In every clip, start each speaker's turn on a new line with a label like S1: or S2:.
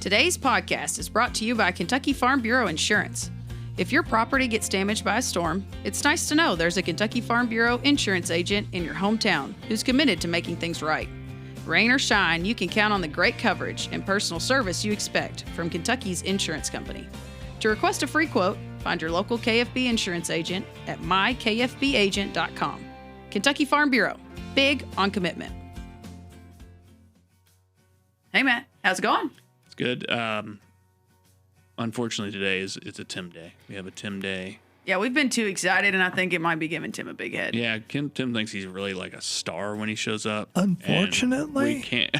S1: Today's podcast is brought to you by Kentucky Farm Bureau Insurance. If your property gets damaged by a storm, it's nice to know there's a Kentucky Farm Bureau insurance agent in your hometown who's committed to making things right. Rain or shine, you can count on the great coverage and personal service you expect from Kentucky's insurance company. To request a free quote, find your local KFB insurance agent at mykfbagent.com. Kentucky Farm Bureau, big on commitment. Hey, Matt, how's it going?
S2: It's good. Unfortunately, today it's a Tim day. We have a Tim day.
S1: Yeah, we've been too excited, and I think it might be giving Tim a big head.
S2: Yeah, Tim thinks he's really like a star when he shows up.
S3: Unfortunately,
S2: we can't.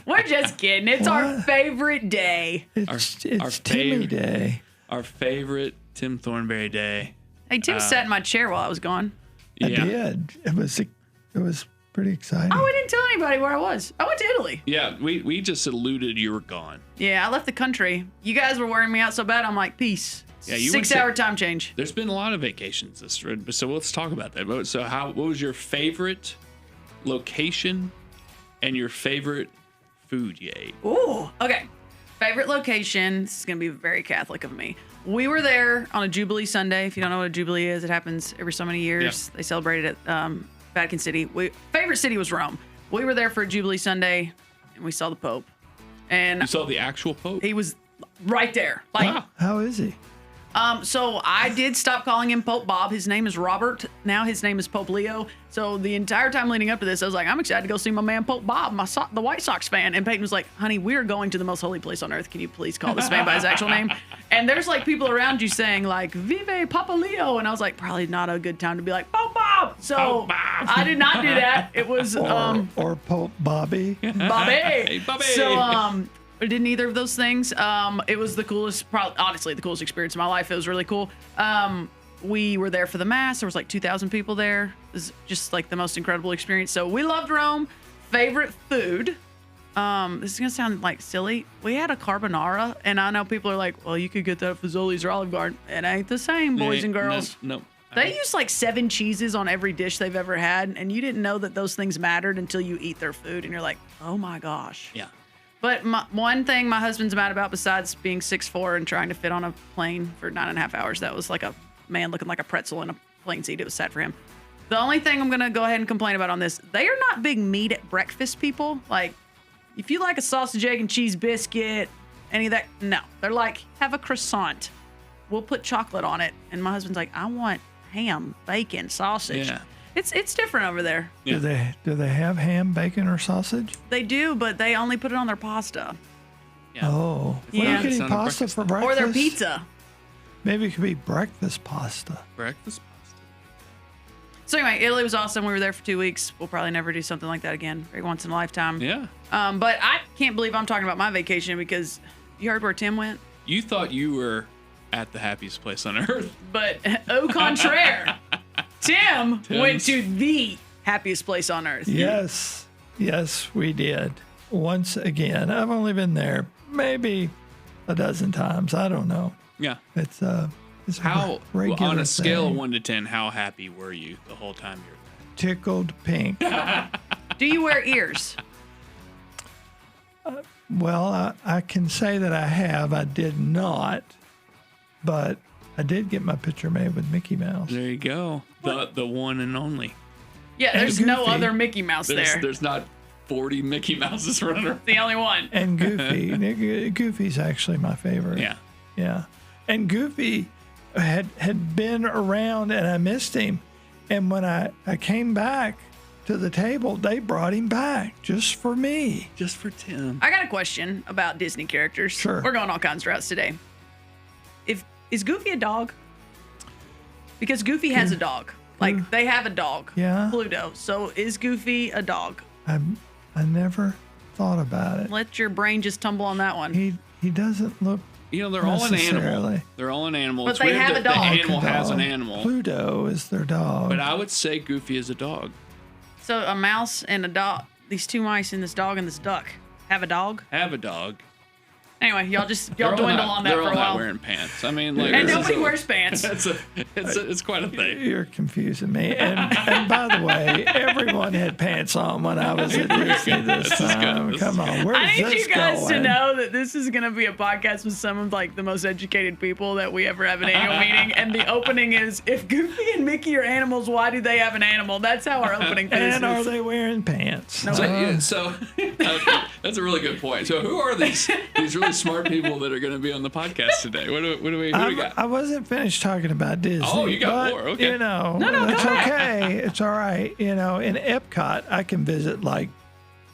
S1: We're just kidding. It's our favorite day.
S3: It's Timmy Day.
S2: Our favorite Tim Thornberry day.
S1: Hey, Tim sat in my chair while I was gone.
S3: I did. It was pretty exciting.
S1: Oh, I didn't tell anybody where I was. I went to Italy.
S2: Yeah, we just alluded you were gone.
S1: Yeah, I left the country. You guys were wearing me out so bad, I'm like, peace.
S2: Yeah, you
S1: 6-hour time change.
S2: There's been a lot of vacations this trip, so let's talk about that. So what was your favorite location and your favorite food you ate?
S1: Ooh, okay. Favorite location. This is going to be very Catholic of me. We were there on a Jubilee Sunday. If you don't know what a Jubilee is, it happens every so many years. Yeah. They celebrate it at Vatican City. Favorite city was Rome. We were there for a Jubilee Sunday, and we saw the Pope. And
S2: you saw the actual Pope?
S1: He was right there. Like,
S2: wow.
S3: How is he?
S1: So I did stop calling him Pope Bob. His name is Robert. Now his name is Pope Leo. So the entire time leading up to this, I was like, I'm excited to go see my man Pope Bob, the White Sox fan. And Peyton was like, honey, we are going to the most holy place on earth. Can you please call this man by his actual name? And there's like people around you saying like, Vive Papa Leo. And I was like, probably not a good time to be like, Pope Bob. So
S2: Pope Bob.
S1: I did not do that. It was
S3: or Pope Bobby.
S1: Bobby.
S2: Hey, Bobby.
S1: So I did neither of those things. It was the coolest, honestly, the coolest experience of my life. It was really cool. We were there for the mass. There was like 2,000 people there. It was just like the most incredible experience. So we loved Rome. Favorite food. This is going to sound like silly. We had a carbonara, and I know people are like, well, you could get that at Fazoli's or Olive Garden. It ain't the same, boys and girls.
S2: No.
S1: They use like 7 cheeses on every dish they've ever had, and you didn't know that those things mattered until you eat their food, and you're like, oh my gosh.
S2: Yeah.
S1: But one thing my husband's mad about, besides being 6'4" and trying to fit on a plane for 9.5 hours, that was like a man looking like a pretzel in a plane seat. It was sad for him. The only thing I'm going to go ahead and complain about on this, they are not big meat at breakfast people. Like, if you like a sausage, egg, and cheese biscuit, any of that, no. They're like, have a croissant. We'll put chocolate on it. And my husband's like, I want ham, bacon, sausage.
S2: Yeah.
S1: It's different over there.
S2: Yeah.
S3: Do they have ham, bacon, or sausage?
S1: They do, but they only put it on their pasta.
S2: Yeah.
S3: Oh.
S1: Yeah.
S3: Well, you
S2: It's
S3: can
S2: on
S3: eat
S2: a
S3: pasta
S2: breakfast
S3: for breakfast.
S1: Or their pizza.
S3: Maybe it could be breakfast pasta.
S2: Breakfast pasta.
S1: So anyway, Italy was awesome. We were there for 2 weeks. We'll probably never do something like that again. Very once in a lifetime.
S2: Yeah.
S1: But I can't believe I'm talking about my vacation because you heard where Tim went.
S2: You thought you were at the happiest place on earth.
S1: But au contraire, Tim went to the happiest place on earth.
S3: Yes, we did. Once again, I've only been there maybe a dozen times. I don't know.
S2: Yeah.
S3: It's
S2: How,
S3: regular
S2: on a scale of
S3: thing.
S2: 1 to 10, how happy were you the whole time you were
S3: Tickled pink.
S1: Do you wear ears?
S3: Well, I can say that I have. I did not, but I did get my picture made with Mickey Mouse.
S2: there? There you go. The one and only.
S1: Yeah, there's no
S3: Goofy.
S1: other Mickey Mouse there.
S2: There's not 40 Mickey Mouses running around.
S1: The only one.
S3: And Goofy. Goofy's actually my favorite.
S2: Yeah.
S3: Yeah. And Goofy had been around and I missed him. And when I came back to the table, they brought him back just for me.
S2: Just for Tim.
S1: I got a question about Disney characters.
S3: Sure.
S1: We're going all kinds of routes today. Is Goofy a dog? Because Goofy has a dog. Like, they have a dog.
S3: Yeah.
S1: Pluto. So is Goofy a dog?
S3: I never thought about it.
S1: Let your brain just tumble on that one.
S3: He doesn't look.
S2: You know, they're all an animal.
S3: Necessarily.
S2: They're all an animal.
S1: But
S2: It's
S1: they
S2: weird
S1: have
S2: that
S1: a dog.
S2: The animal has an
S3: Dog.
S2: animal.
S3: Pluto is their dog.
S2: But I would say Goofy is a dog.
S1: So a mouse and a dog, these 2 mice and this dog and this duck have a dog?
S2: Have a dog.
S1: Anyway, y'all
S2: They're all
S1: dwindle
S2: not-
S1: on that
S2: they're
S1: for
S2: all
S1: a
S2: not
S1: while.
S2: wearing pants. I mean, like,
S1: And
S2: this is
S1: nobody
S2: a-
S1: wears pants.
S2: It's quite a thing.
S3: You're confusing me. And by the way, everyone had pants on when I was at Disney this
S2: This is good.
S3: time.
S2: This
S3: Come
S2: is
S3: on, where's
S1: I need
S3: this
S1: you guys
S3: going?
S1: to know that this is going to be a podcast with some of like the most educated people that we ever have an annual meeting. And the opening is, if Goofy and Mickey are animals, why do they have an animal? That's how our opening for this
S3: And are
S1: is.
S3: they wearing pants?
S2: So that's a really good point. So who are these really smart people that are going to be on the podcast today? What do we got?
S3: I wasn't finished talking about Disney.
S2: Oh, you got
S3: but,
S2: more. Okay.
S3: You know,
S1: No,
S3: it's
S1: go ahead.
S3: okay. It's all right. You know, in Epcot, I can visit like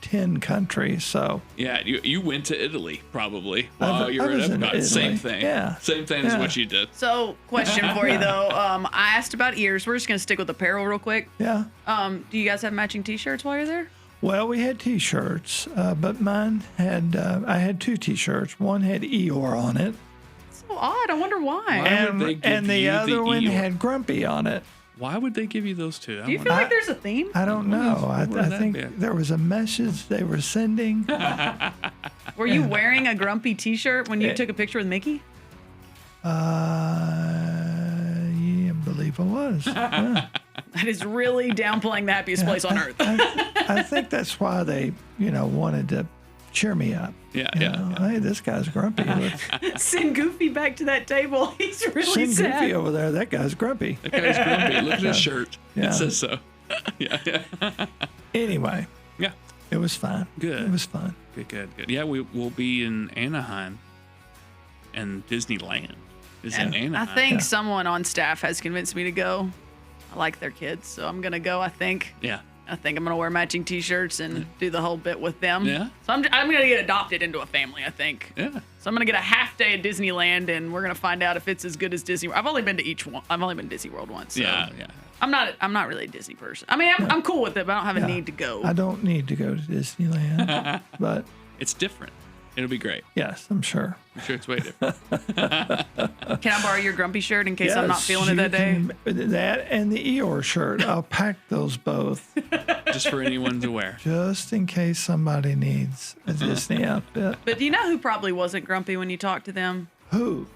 S3: 10 countries. So
S2: Yeah, you went to Italy probably while you
S3: I
S2: were at
S3: was in
S2: Epcot. Same
S3: Italy.
S2: thing.
S3: Yeah.
S2: Same thing as
S3: Yeah.
S2: what you did.
S1: So, question for you though. I asked about ears. We're just going to stick with apparel real quick.
S3: yeah.
S1: Do you guys have matching T-shirts while you're there?
S3: Well, we had T-shirts, but mine had. I had 2 T-shirts. One had Eeyore on it,
S1: So odd. I wonder why.
S2: Why would they give
S3: and the
S2: you the
S3: other one
S2: Eeyore?
S3: had Grumpy on it.
S2: Why would they give you those two?
S1: Do you feel like there's a theme?
S3: I don't know. I
S2: would that
S3: think
S2: be?
S3: there was a message they were sending.
S1: Were you wearing a grumpy T-shirt when you took a picture with Mickey?
S3: Yeah, I believe I was. Yeah.
S1: That is really downplaying the happiest place on earth.
S3: I think that's why they, wanted to cheer me up.
S2: Yeah,
S3: You
S2: yeah,
S3: know,
S2: yeah.
S3: Hey, this guy's grumpy. Let's
S1: Send Goofy back to that table. He's really
S3: send
S1: sad.
S3: Goofy over there. That guy's grumpy.
S2: That guy's grumpy. Look at his shirt.
S3: Yeah.
S2: It says so. Yeah.
S3: Anyway,
S2: Yeah.
S3: it was fun.
S2: Good.
S3: It was fun.
S2: Good. Yeah, we will be in Anaheim and Disneyland is in
S1: I
S2: Anaheim.
S1: think someone on staff has convinced me to go. I like their kids, so I'm gonna go. I think
S2: Yeah.
S1: I'm gonna wear matching T-shirts and do the whole bit with them.
S2: Yeah.
S1: So I'm gonna get adopted into a family. I think.
S2: Yeah.
S1: So I'm gonna get a half day at Disneyland, and we're gonna find out if it's as good as Disney. I've only been to each one. I've only been to Disney World once. So
S2: Yeah.
S1: I'm not really a Disney person. I mean, I'm cool with it, but I don't have a need to go.
S3: I don't need to go to Disneyland, but
S2: It's different. It'll be great.
S3: yes, I'm sure.
S2: I'm sure it's way different.
S1: Can I borrow your grumpy shirt in case I'm not
S3: Yes,
S1: feeling it
S3: you
S1: that day?
S3: can- That and the Eeyore shirt. I'll pack those both
S2: Just for anyone to wear.
S3: just in case somebody needs a Disney outfit.
S1: But do you know who probably wasn't grumpy when you talked to them?
S3: Who?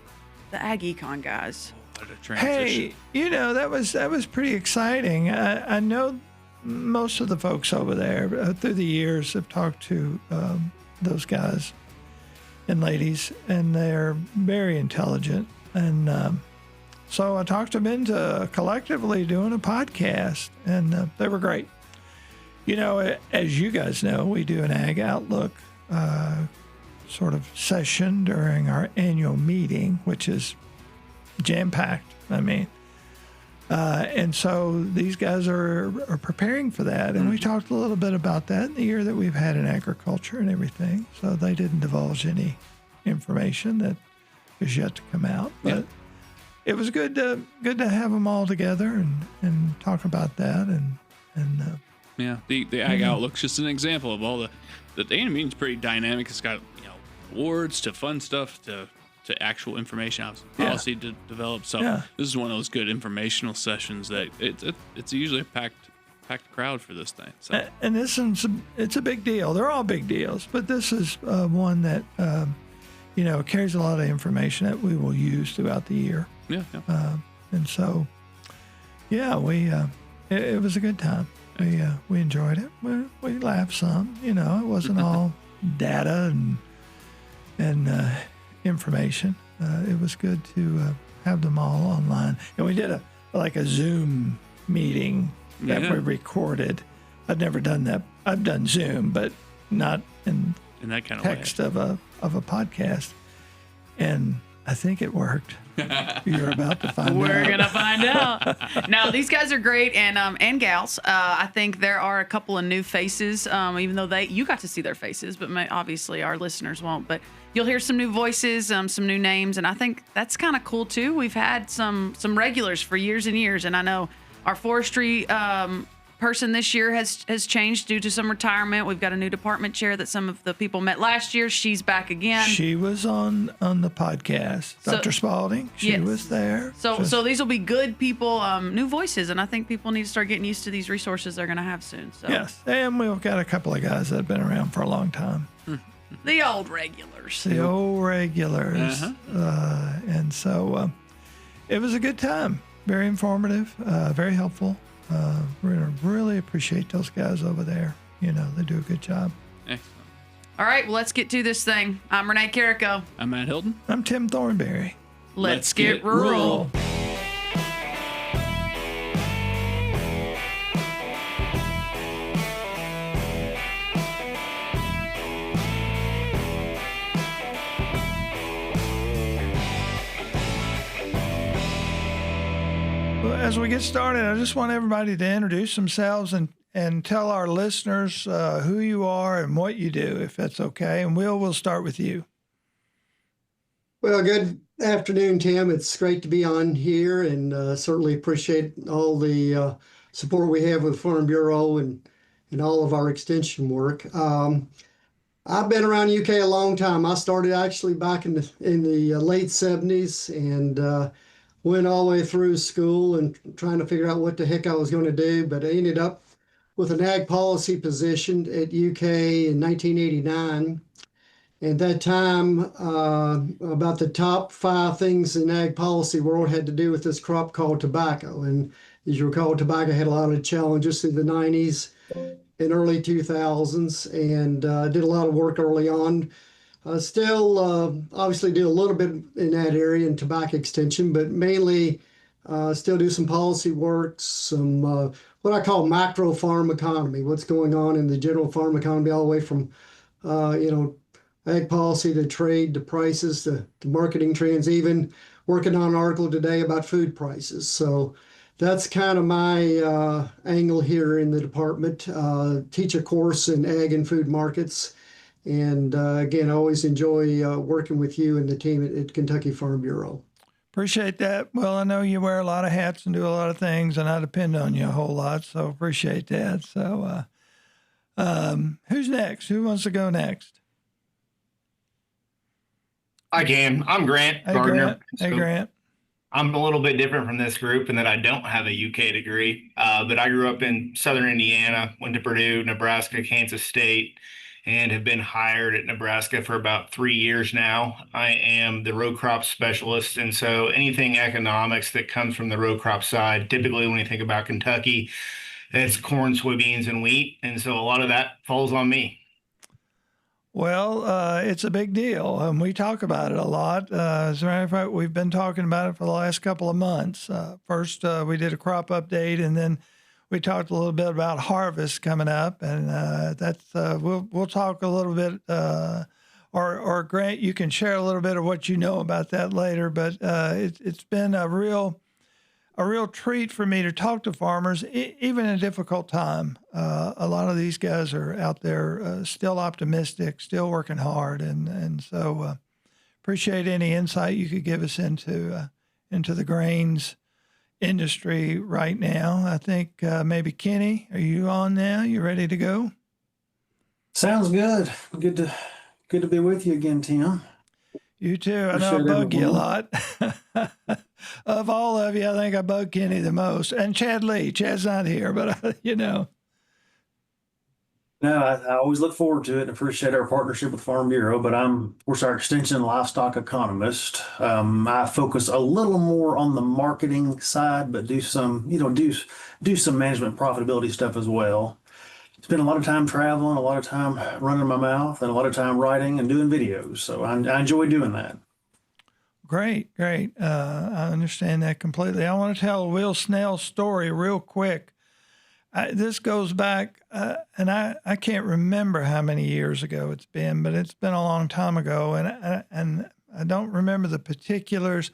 S1: The Ag Econ guys.
S2: What a transition.
S3: Hey, that was pretty exciting. I know most of the folks over there through the years have talked to those guys and ladies, and they're very intelligent. And so I talked them into collectively doing a podcast, and they were great. As you guys know, we do an Ag Outlook sort of session during our annual meeting, which is jam-packed. I mean, and so these guys are preparing for that. And we talked a little bit about that in the year that we've had in agriculture and everything. So they didn't divulge any information that is yet to come out. But it was good to have them all together and talk about that. And
S2: Yeah, the Ag Outlook's just an example of all the annual meeting's pretty dynamic. It's got awards to fun stuff to actual information, obviously policy to develop. So this is one of those good informational sessions that it's usually a packed crowd for this thing. So
S3: and this is it's a big deal. They're all big deals, but this is one that carries a lot of information that we will use throughout the year.
S2: yeah.
S3: And so, we it was a good time. We enjoyed it. We laughed some. It wasn't all data and information. It was good to have them all online. And we did a Zoom meeting that we recorded. I've never done that. I've done Zoom, but not in
S2: In that kind of
S3: text of a podcast. And I think it worked. You're about to find out.
S1: We're gonna find out. No, these guys are great, and gals. I think there are a couple of new faces, even though you got to see their faces, but obviously our listeners won't. But you'll hear some new voices, some new names, and I think that's kind of cool too. We've had some regulars for years and years, and I know our forestry person this year has changed due to some retirement. We've got a new department chair that some of the people met last year. She's back again.
S3: She was on the podcast. Dr. Spalding, she was there.
S1: So these will be good people, new voices, and I think people need to start getting used to these resources they're going to have soon. So
S3: Yes, and we've got a couple of guys that have been around for a long time.
S1: The old regulars.
S3: The old regulars. And so it was a good time. Very informative, very helpful. Really appreciate those guys over there. They do a good job.
S2: Excellent.
S1: All right, well, let's get to this thing. I'm Renee Carrico.
S2: I'm Matt Hilton.
S3: I'm Tim Thornberry.
S1: Let's get rural.
S3: As we get started, I just want everybody to introduce themselves and tell our listeners who you are and what you do, if that's okay. And we'll start with you.
S4: Well, good afternoon, Tim. It's great to be on here, and certainly appreciate all the support we have with Farm Bureau and all of our extension work. I've been around the UK a long time. I started actually back in the late 70s and went all the way through school and trying to figure out what the heck I was going to do, but I ended up with an ag policy position at UK in 1989. At that time, about the top 5 things in ag policy world had to do with this crop called tobacco. And as you recall, tobacco had a lot of challenges in the 90s and early 2000s, and did a lot of work early on. Still, obviously, do a little bit in that area in tobacco extension, but mainly still do some policy work, some what I call macro farm economy, what's going on in the general farm economy, all the way from, ag policy to trade to prices to marketing trends, even working on an article today about food prices. So that's kind of my angle here in the department. Teach a course in ag and food markets. And again, I always enjoy working with you and the team at Kentucky Farm Bureau.
S3: Appreciate that. Well, I know you wear a lot of hats and do a lot of things, and I depend on you a whole lot, so appreciate that. So who's next? Who wants to go next?
S5: I can. I'm Grant Gardner.
S3: Hey, Grant.
S5: I'm a little bit different from this group in that I don't have a UK degree, but I grew up in southern Indiana, went to Purdue, Nebraska, Kansas State, and have been hired at Nebraska for about 3 years now. I am the row crop specialist, and so anything economics that comes from the row crop side, typically when you think about Kentucky, it's corn, soybeans, and wheat, and so a lot of that falls on me.
S3: Well, it's a big deal, and we talk about it a lot. As a matter of fact, we've been talking about it for the last couple of months. First, we did a crop update, and then we talked a little bit about harvest coming up, and that's we'll talk a little bit. Or Grant, you can share a little bit of what you know about that later. But it's been a real treat for me to talk to farmers, even in a difficult time. A lot of these guys are out there still optimistic, still working hard, and so appreciate any insight you could give us into the grains industry right now. I think maybe Kenny, are you on now? You ready to go?
S6: Sounds good. Good to be with you again, Tim.
S3: You too. I know I bug you a lot. Of all of you, I think I bug Kenny the most. And Chad Lee. Chad's not here, but
S6: No, I always look forward to it and appreciate our partnership with Farm Bureau, but I'm, of course, our extension livestock economist. I focus a little more on the marketing side, but do some management profitability stuff as well. Spend a lot of time traveling, a lot of time running my mouth, and a lot of time writing and doing videos. So I enjoy doing that.
S3: Great. I understand that completely. I want to tell a Will Snell story real quick. This goes back, and I can't remember how many years ago it's been, but it's been a long time ago, and I don't remember the particulars,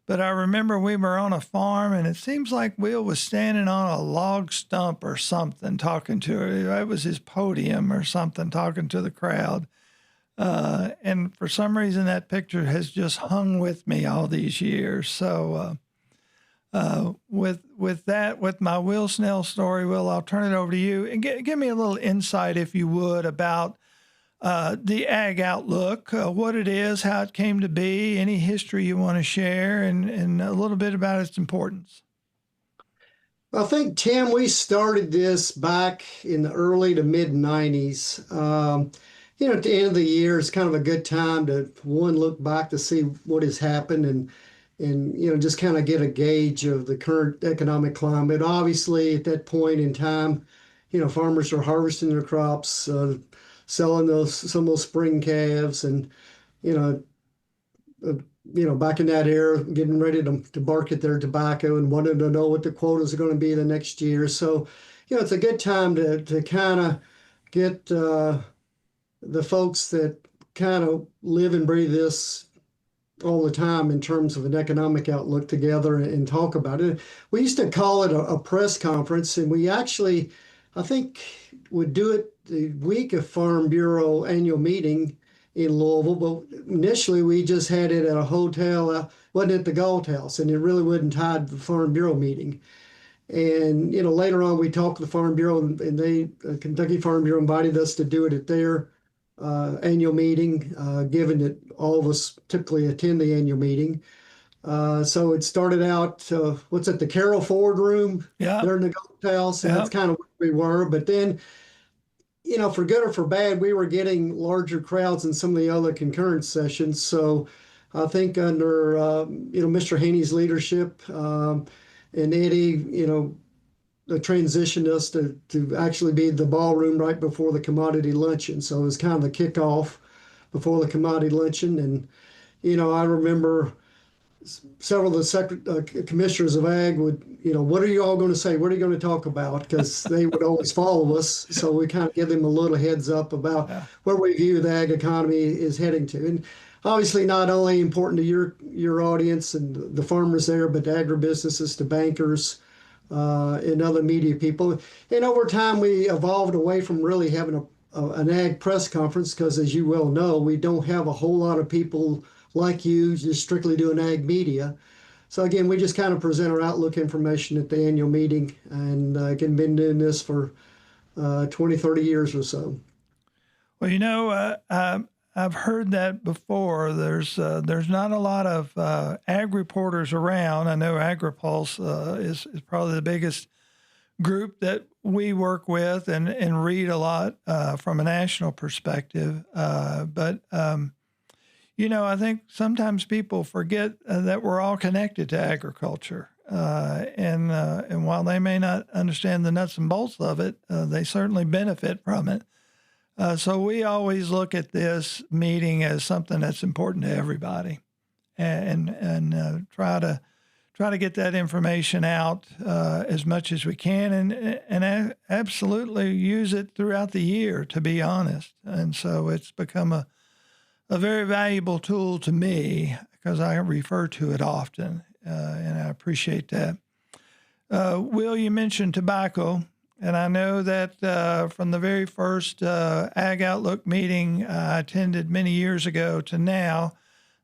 S3: but I remember we were on a farm, and it seems like Will was standing on a log stump or something talking to her. It was his podium or something, talking to the crowd. And for some reason, that picture has just hung with me all these years. So with my Will Snell story, Will, I'll turn it over to you and give me a little insight, if you would, about the ag outlook, what it is, how it came to be, any history you want to share, and a little bit about its importance.
S4: I think, Tim, we started this back in the early to mid 90s. at the end of the year, it's kind of a good time to one look back to see what has happened and just kind of get a gauge of the current economic climate. Obviously, at that point in time, farmers are harvesting their crops, selling some of those spring calves, and you know, back in that era, getting ready to market their tobacco and wanting to know what the quotas are going to be the next year. So, it's a good time to kind of get the folks that kind of live and breathe this all the time in terms of an economic outlook together and talk about it. We used to call it a press conference, and we actually, I think, would do it the week of Farm Bureau annual meeting in Louisville. But initially, we just had it at a hotel, wasn't at the Galt House, and it really wasn't tied to the Farm Bureau meeting. And later on, we talked to the Farm Bureau, and they, Kentucky Farm Bureau, invited us to do it at their annual meeting, given that all of us typically attend the annual meeting. So it started out, what's it, the Carroll Ford Room?
S3: Yeah.
S4: There in the Galt House, and
S3: Yeah.
S4: that's kind of where we were. But then, for good or for bad, we were getting larger crowds in some of the other concurrence sessions. So I think under, Mr. Haney's leadership and Eddie, transitioned us to actually be the ballroom right before the commodity luncheon. So it was kind of the kickoff before the commodity luncheon. And, I remember several of the commissioners of ag would, what are you all going to say? What are you going to talk about? Because they would always follow us. So we kind of give them a little heads up about where we view the ag economy is heading to. And obviously not only important to your audience and the farmers there, but to agribusinesses, to bankers, and other media people. And over time, we evolved away from really having an ag press conference because, as you well know, we don't have a whole lot of people like you just strictly doing ag media. So again, we just kind of present our outlook information at the annual meeting, and again, been doing this for 20, 30 years or so.
S3: Well, I've heard that before. There's not a lot of ag reporters around. I know AgriPulse is probably the biggest group that we work with and read a lot from a national perspective. But I think sometimes people forget that we're all connected to agriculture. And while they may not understand the nuts and bolts of it, they certainly benefit from it. So we always look at this meeting as something that's important to everybody, and try to get that information out as much as we can, and absolutely use it throughout the year, to be honest. And so it's become a very valuable tool to me because I refer to it often, and I appreciate that. Will, you mentioned tobacco. And I know that from the very first Ag Outlook meeting I attended many years ago to now,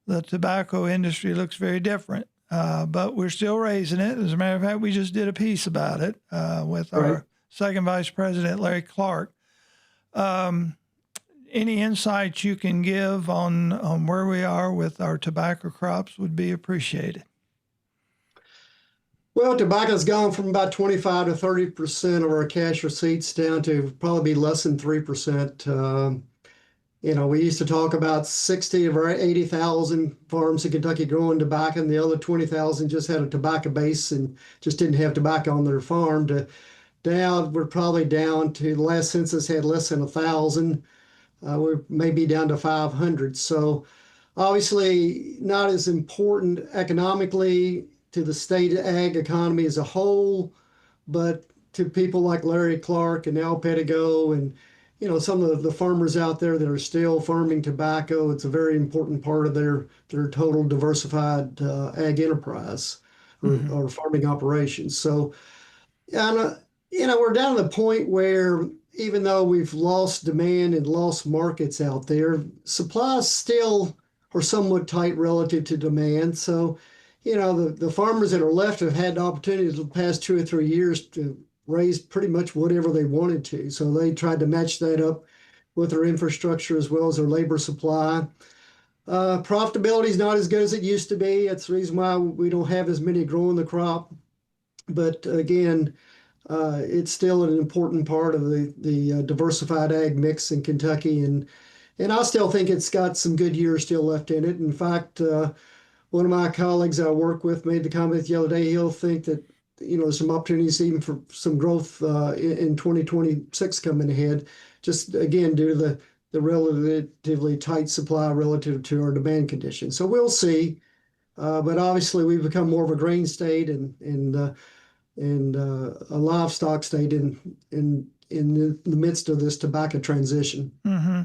S3: the tobacco industry looks very different. But we're still raising it. As a matter of fact, we just did a piece about it with our second vice president, Larry Clark. Any insights you can give on where we are with our tobacco crops would be appreciated.
S4: Well, tobacco's gone from about 25 to 30% of our cash receipts down to probably less than 3%. We used to talk about 60 of our 80,000 farms in Kentucky growing tobacco, and the other 20,000 just had a tobacco base and just didn't have tobacco on their farm. Now we're probably down to, the last census had less than 1,000. We're maybe down to 500. So obviously not as important economically to the state ag economy as a whole, but to people like Larry Clark and Al Pettigo and some of the farmers out there that are still farming tobacco, it's a very important part of their total diversified ag enterprise or farming operations. So, and, we're down to the point where even though we've lost demand and lost markets out there, supplies still are somewhat tight relative to demand. So, the farmers that are left have had the opportunity the past 2 or 3 years to raise pretty much whatever they wanted to. So they tried to match that up with their infrastructure as well as their labor supply. Profitability is not as good as it used to be. That's the reason why we don't have as many growing the crop. But again, it's still an important part of the diversified ag mix in Kentucky. And and I still think it's got some good years still left in it. In fact, one of my colleagues I work with made the comment the other day. He'll think that there's some opportunities even for some growth in 2026 coming ahead. Just again due to the relatively tight supply relative to our demand conditions. So we'll see. But obviously, we've become more of a grain state and a livestock state in the midst of this tobacco transition.
S3: Mm-hmm.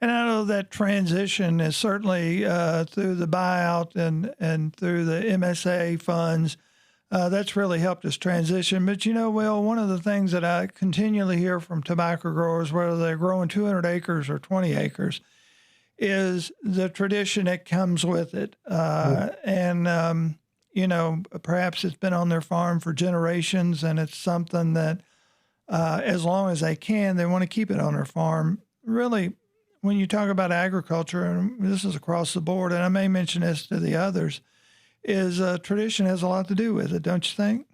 S3: And I know that transition is certainly through the buyout and through the MSA funds. That's really helped us transition. But, Will, one of the things that I continually hear from tobacco growers, whether they're growing 200 acres or 20 acres, is the tradition that comes with it. And, perhaps it's been on their farm for generations, and it's something that as long as they can, they want to keep it on their farm. Really, when you talk about agriculture, and this is across the board, and I may mention this to the others, is tradition has a lot to do with it, don't you think?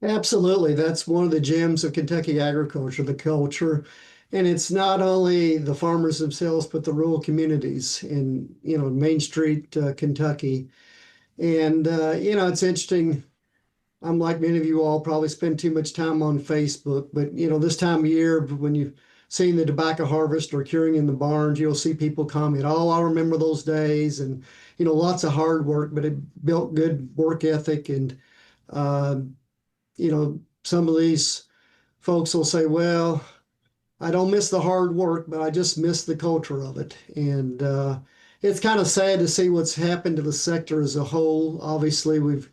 S4: Absolutely. That's one of the gems of Kentucky agriculture, the culture. And it's not only the farmers themselves, but the rural communities in, Main Street, Kentucky. And, it's interesting. I'm like many of you all probably spend too much time on Facebook, but, this time of year, when you've seen the tobacco harvest or curing in the barns, you'll see people comment, oh, I remember those days. And, lots of hard work, but it built good work ethic. And, some of these folks will say, well, I don't miss the hard work, but I just miss the culture of it. And it's kind of sad to see what's happened to the sector as a whole. Obviously, we've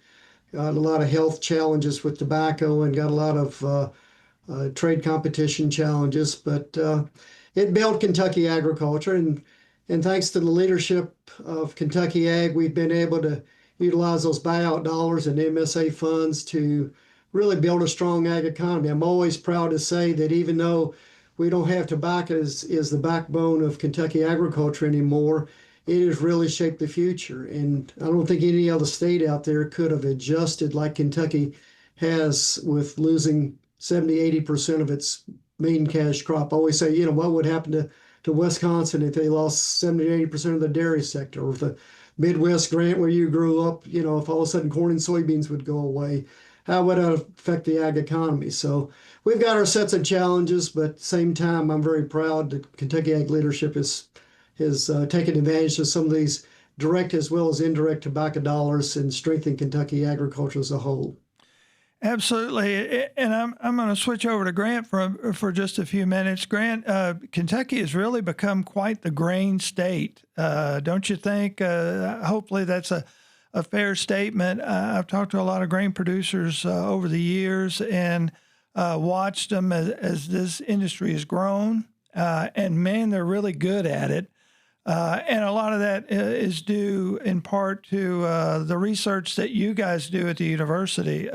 S4: got a lot of health challenges with tobacco and got a lot of trade competition challenges, but it built Kentucky agriculture. And thanks to the leadership of Kentucky Ag, we've been able to utilize those buyout dollars and MSA funds to really build a strong ag economy. I'm always proud to say that even though we don't have tobacco as the backbone of Kentucky agriculture anymore, it has really shaped the future. And I don't think any other state out there could have adjusted like Kentucky has with losing 70-80% of its main cash crop. I always say, what would happen to Wisconsin if they lost 70-80% of the dairy sector, or the Midwest, Grant, where you grew up, if all of a sudden corn and soybeans would go away, how would that affect the ag economy? So we've got our sets of challenges, but at the same time, I'm very proud that Kentucky Ag leadership has taken advantage of some of these direct as well as indirect tobacco dollars and strengthened Kentucky agriculture as a whole.
S3: Absolutely. And I'm going to switch over to Grant for just a few minutes. Grant, Kentucky has really become quite the grain state, don't you think? Hopefully that's a fair statement. I've talked to a lot of grain producers over the years and watched them as this industry has grown. And man, they're really good at it. And a lot of that is due in part to the research that you guys do at the university.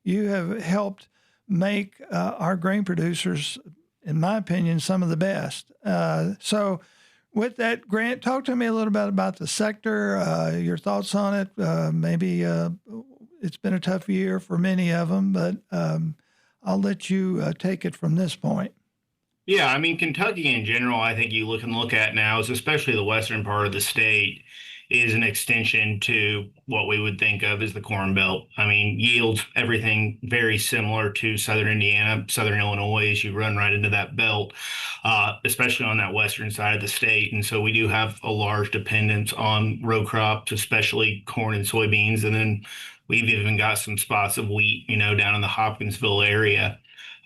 S3: You have helped make our grain producers, in my opinion, some of the best. So with that, Grant, talk to me a little bit about the sector, your thoughts on it. Maybe it's been a tough year for many of them, but I'll let you take it from this point.
S5: Yeah, I mean, Kentucky in general, I think you look at now, is especially the western part of the state, is an extension to what we would think of as the Corn Belt. I mean, yields, everything very similar to Southern Indiana, Southern Illinois, as you run right into that belt, especially on that western side of the state. And so we do have a large dependence on row crops, especially corn and soybeans. And then we've even got some spots of wheat, down in the Hopkinsville area.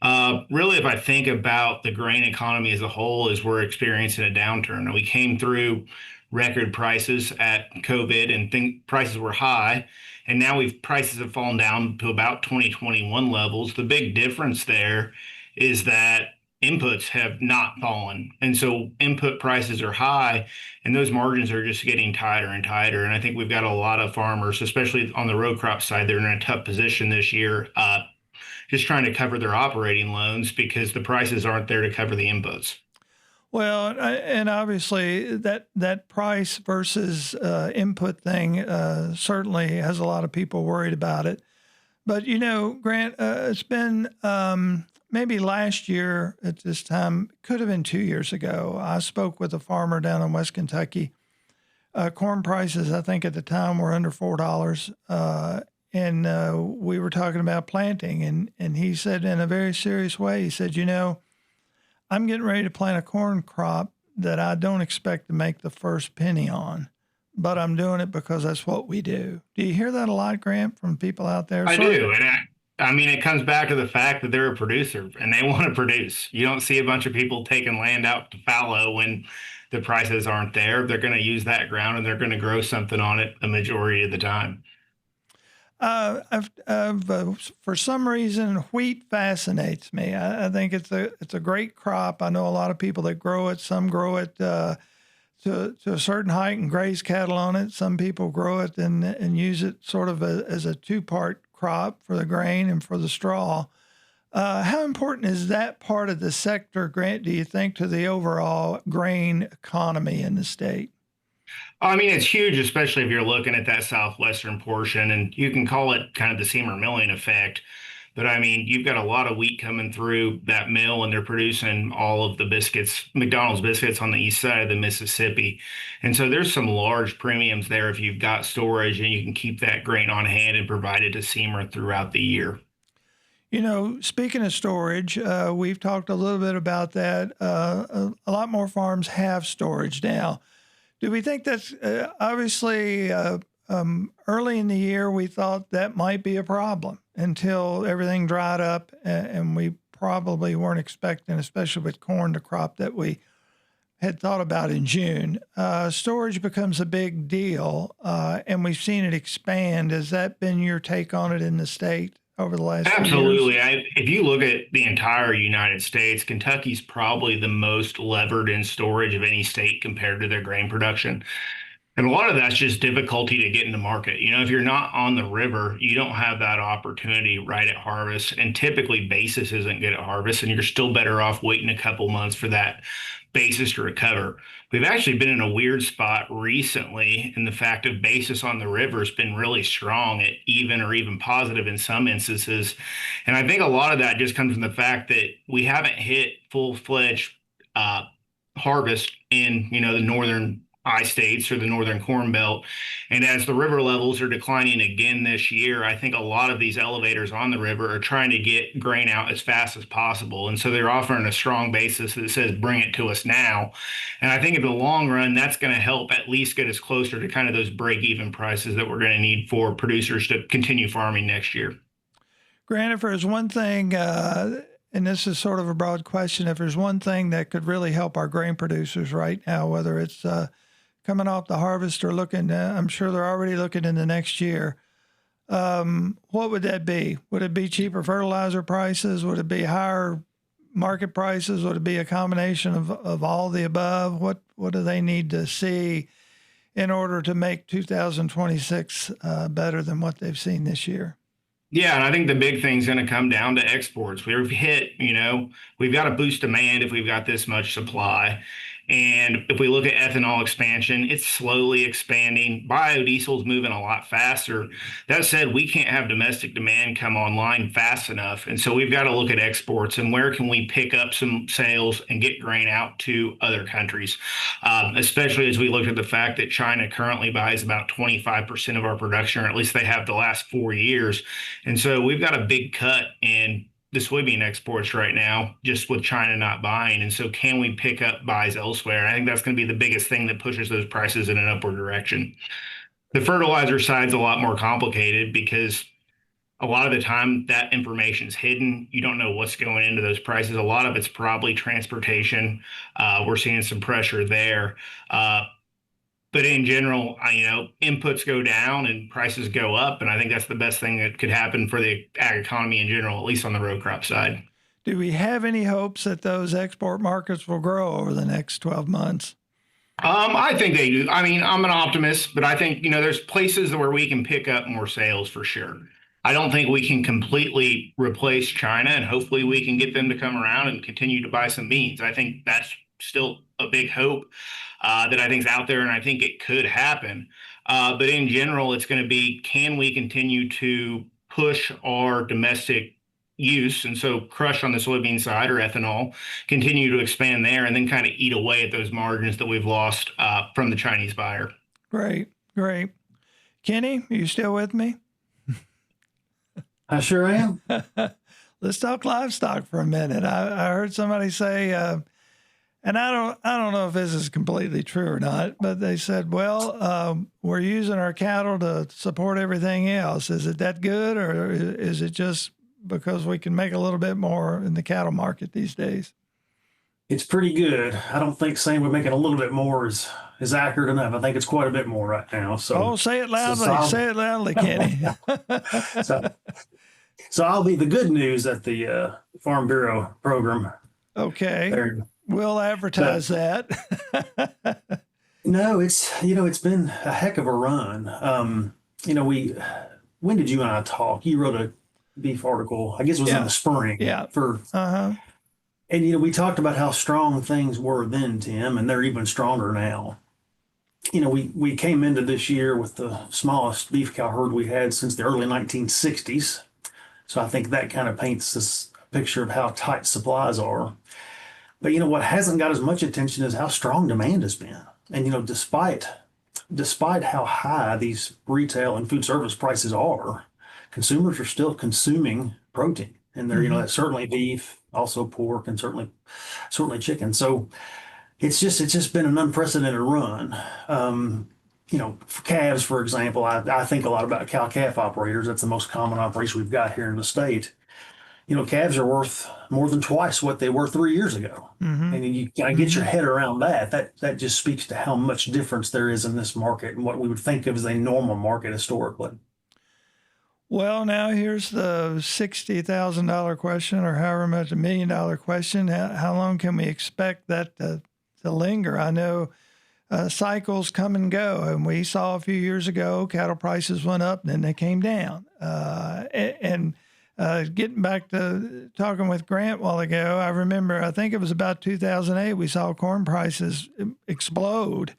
S5: Really, if I think about the grain economy as a whole, is we're experiencing a downturn. We came through record prices at COVID and prices were high. And now prices have fallen down to about 2021 levels. The big difference there is that inputs have not fallen. And so input prices are high and those margins are just getting tighter and tighter. And I think we've got a lot of farmers, especially on the row crop side, they're in a tough position this year, just trying to cover their operating loans because the prices aren't there to cover the inputs.
S3: Well, and obviously that price versus input thing certainly has a lot of people worried about it. But, Grant, it's been maybe last year at this time, could have been 2 years ago, I spoke with a farmer down in West Kentucky. Corn prices, I think at the time, were under $4. And we were talking about planting. And he said in a very serious way, he said, I'm getting ready to plant a corn crop that I don't expect to make the first penny on, but I'm doing it because that's what we do. Do you hear that a lot, Grant, from people out there?
S5: I do. And I mean, it comes back to the fact that they're a producer and they want to produce. You don't see a bunch of people taking land out to fallow when the prices aren't there. They're going to use that ground and they're going to grow something on it the majority of the time.
S3: For some reason, wheat fascinates me. I think it's a great crop. I know a lot of people that grow it. Some grow it to a certain height and graze cattle on it. Some people grow it and use it sort of as a two-part crop for the grain and for the straw. How important is that part of the sector, Grant, do you think, to the overall grain economy in the state?
S5: I mean, it's huge, especially if you're looking at that southwestern portion, and you can call it kind of the seamer milling effect. But I mean, you've got a lot of wheat coming through that mill, and they're producing all of the biscuits, McDonald's biscuits on the east side of the Mississippi. And so there's some large premiums there if you've got storage and you can keep that grain on hand and provide it to seamer throughout the year.
S3: Speaking of storage, we've talked a little bit about that. A lot more farms have storage now. Do we think that's obviously early in the year we thought that might be a problem until everything dried up, and we probably weren't expecting, especially with corn, the crop that we had thought about in June. Storage becomes a big deal, and we've seen it expand. Has that been your take on it in the state over the last few years?
S5: Absolutely. If you look at the entire United States, Kentucky's probably the most levered in storage of any state compared to their grain production. And a lot of that's just difficulty to get into market. If you're not on the river, you don't have that opportunity right at harvest. And typically basis isn't good at harvest, and you're still better off waiting a couple months for that basis to recover. We've actually been in a weird spot recently in the fact of basis on the river has been really strong at even or even positive in some instances. And I think a lot of that just comes from the fact that we haven't hit full-fledged harvest in, the northern I-states or the northern corn belt. And as the river levels are declining again this year, I think a lot of these elevators on the river are trying to get grain out as fast as possible. And so they're offering a strong basis that says, bring it to us now. And I think in the long run, that's going to help at least get us closer to kind of those break-even prices that we're going to need for producers to continue farming next year.
S3: Grant, if there's one thing, and this is sort of a broad question, if there's one thing that could really help our grain producers right now, whether it's coming off the harvest or looking, I'm sure they're already looking in the next year. What would that be? Would it be cheaper fertilizer prices? Would it be higher market prices? Would it be a combination of all the above? What do they need to see in order to make 2026 better than what they've seen this year?
S5: Yeah, and I think the big thing's going to come down to exports. We've hit, we've got to boost demand if we've got this much supply. And if we look at ethanol expansion, it's slowly expanding. Biodiesel's moving a lot faster. That said, we can't have domestic demand come online fast enough. And so we've got to look at exports and where can we pick up some sales and get grain out to other countries, especially as we look at the fact that China currently buys about 25% of our production, or at least they have the last 4 years. And so we've got a big cut in the soybean exports right now, just with China not buying. And so can we pick up buys elsewhere? I think that's going to be the biggest thing that pushes those prices in an upward direction. The fertilizer side's a lot more complicated because a lot of the time that information is hidden. You don't know what's going into those prices. A lot of it's probably transportation. We're seeing some pressure there. But in general, inputs go down and prices go up. And I think that's the best thing that could happen for the ag economy in general, at least on the row crop side.
S3: Do we have any hopes that those export markets will grow over the next 12 months?
S5: I think they do. I mean, I'm an optimist, but I think, there's places where we can pick up more sales for sure. I don't think we can completely replace China, and hopefully we can get them to come around and continue to buy some beans. I think that's still a big hope that I think is out there, and I think it could happen. But in general, it's going to be, can we continue to push our domestic use. And so crush on the soybean side or ethanol continue to expand there and then kind of eat away at those margins that we've lost from the Chinese buyer.
S3: Great, great. Kenny, are you still with me?
S6: I sure am.
S3: Let's talk livestock for a minute. I heard somebody say, and I don't know if this is completely true or not, but they said, well, we're using our cattle to support everything else. Is it that good, or is it just because we can make a little bit more in the cattle market these days?
S6: It's pretty good. I don't think saying we're making a little bit more is accurate enough. I think it's quite a bit more right now. So,
S3: say it loudly. Say it loudly, Kenny.
S6: so I'll be the good news at the Farm Bureau program.
S3: Okay. We'll advertise that.
S6: No, it's been a heck of a run. When did you and I talk? You wrote a beef article, I guess it was in the spring.
S3: Yeah.
S6: And, we talked about how strong things were then, Tim, and they're even stronger now. We came into this year with the smallest beef cow herd we had since the early 1960s. So I think that kind of paints this picture of how tight supplies are. But, what hasn't got as much attention is how strong demand has been. And, despite how high these retail and food service prices are, consumers are still consuming protein. And they're, certainly beef, also pork, and certainly chicken. So it's just been an unprecedented run. For calves, for example, I think a lot about cow-calf operators. That's the most common operation we've got here in the state. Calves are worth more than twice what they were 3 years ago. And you kind of get your head around that. That just speaks to how much difference there is in this market and what we would think of as a normal market historically.
S3: Well, now here's the $60,000 question, or however much, $1 million question. How long can we expect that to linger? I know cycles come and go, and we saw a few years ago cattle prices went up, and then they came down. Getting back to talking with Grant a while ago, I remember, I think it was about 2008, we saw corn prices explode.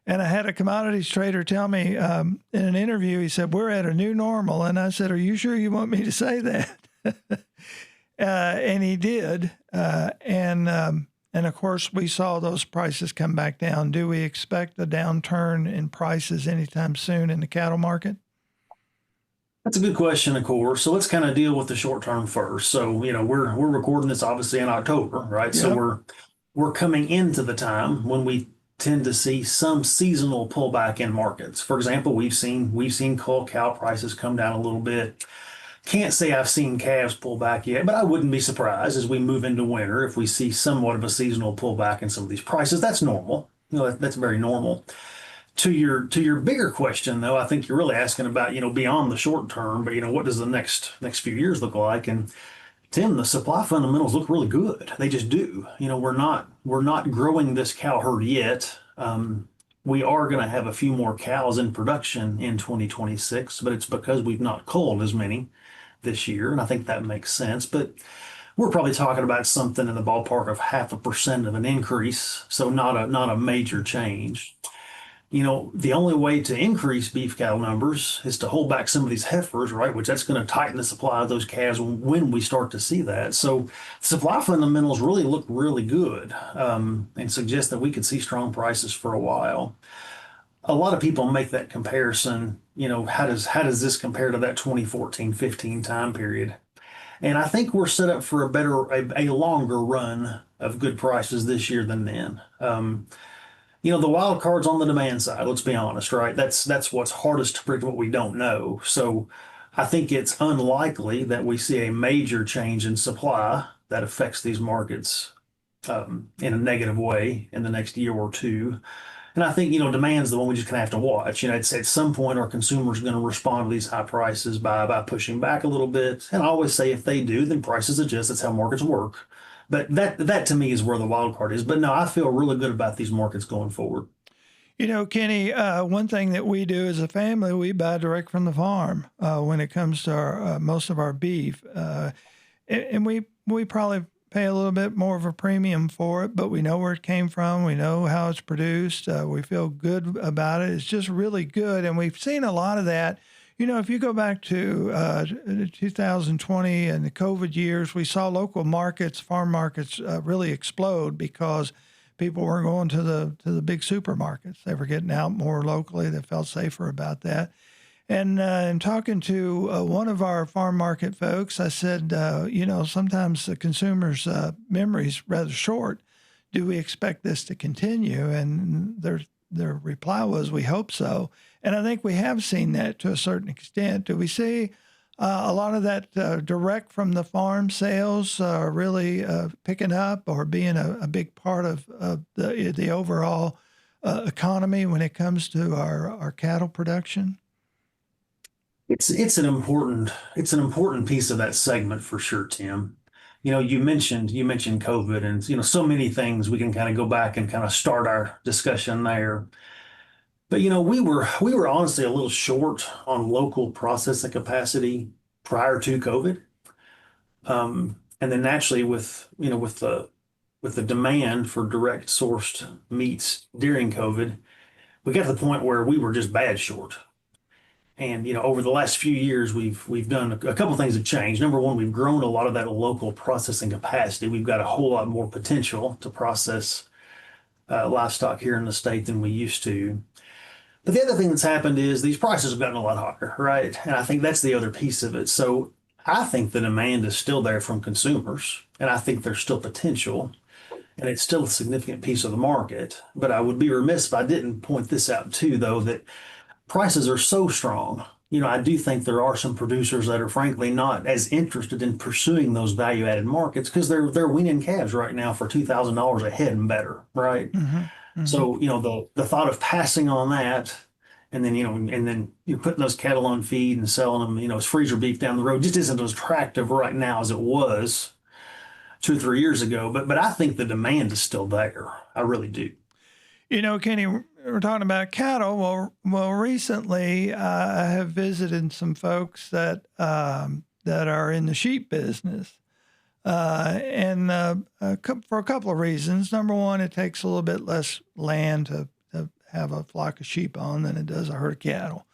S3: And I had a commodities trader tell me in an interview, he said, we're at a new normal. And I said, are you sure you want me to say that? And he did. And of course, we saw those prices come back down. Do we expect a downturn in prices anytime soon in the cattle market?
S6: That's a good question, of course. So let's kind of deal with the short term first. So, we're recording this obviously in October, right? Yep. So we're coming into the time when we tend to see some seasonal pullback in markets. For example, we've seen cull cow prices come down a little bit. Can't say I've seen calves pull back yet, but I wouldn't be surprised as we move into winter if we see somewhat of a seasonal pullback in some of these prices. That's normal. That's very normal. To your bigger question, though, I think you're really asking about, beyond the short term, but, what does the next few years look like? And Tim, the supply fundamentals look really good. They just do. We're not growing this cow herd yet. We are going to have a few more cows in production in 2026, but it's because we've not culled as many this year, and I think that makes sense. But we're probably talking about something in the ballpark of 0.5% of an increase, so not a major change. The only way to increase beef cattle numbers is to hold back some of these heifers, right? Which that's going to tighten the supply of those calves when we start to see that. So supply fundamentals really look really good and suggest that we could see strong prices for a while. A lot of people make that comparison. How does this compare to that 2014-15 time period? And I think we're set up for a longer run of good prices this year than then. The wild card's on the demand side, let's be honest, right? That's what's hardest to predict, what we don't know. So I think it's unlikely that we see a major change in supply that affects these markets in a negative way in the next year or two. And I think, demand's the one we just kind of have to watch. It's at some point our consumers are going to respond to these high prices by pushing back a little bit. And I always say if they do, then prices adjust. That's how markets work. But that to me is where the wild card is. But no, I feel really good about these markets going forward.
S3: Kenny, one thing that we do as a family, we buy direct from the farm when it comes to most of our beef. And we probably pay a little bit more of a premium for it, but we know where it came from. We know how it's produced. We feel good about it. It's just really good. And we've seen a lot of that. If you go back to 2020 and the COVID years, we saw local markets, farm markets, really explode because people weren't going to the big supermarkets. They were getting out more locally. They felt safer about that. And in talking to one of our farm market folks, I said, sometimes the consumer's memory's rather short. Do we expect this to continue? And their reply was, we hope so. And I think we have seen that to a certain extent. Do we see a lot of that direct from the farm sales really picking up or being a big part of the overall economy when it comes to our cattle production?
S6: It's an important piece of that segment for sure, Tim. You mentioned COVID, and so many things we can kind of go back and kind of start our discussion there. But we were honestly a little short on local processing capacity prior to COVID, and then naturally with the demand for direct sourced meats during COVID, we got to the point where we were just bad short. And over the last few years, we've done a couple of things have changed. Number one, we've grown a lot of that local processing capacity. We've got a whole lot more potential to process livestock here in the state than we used to. But the other thing that's happened is these prices have gotten a lot higher, right? And I think that's the other piece of it. So I think the demand is still there from consumers, and I think there's still potential, and it's still a significant piece of the market. But I would be remiss if I didn't point this out too, though, that prices are so strong. I do think there are some producers that are frankly not as interested in pursuing those value-added markets because they're weaning calves right now for $2,000 a head and better, right? Mm-hmm. Mm-hmm. So the thought of passing on that, and then you're putting those cattle on feed and selling them, as freezer beef down the road, just isn't as attractive right now as it was 2 or 3 years ago. But I think the demand is still there. I really do.
S3: Kenny, we're talking about cattle. Well, recently I have visited some folks that are in the sheep business, and for a couple of reasons. Number one, it takes a little bit less land to have a flock of sheep on than it does a herd of cattle.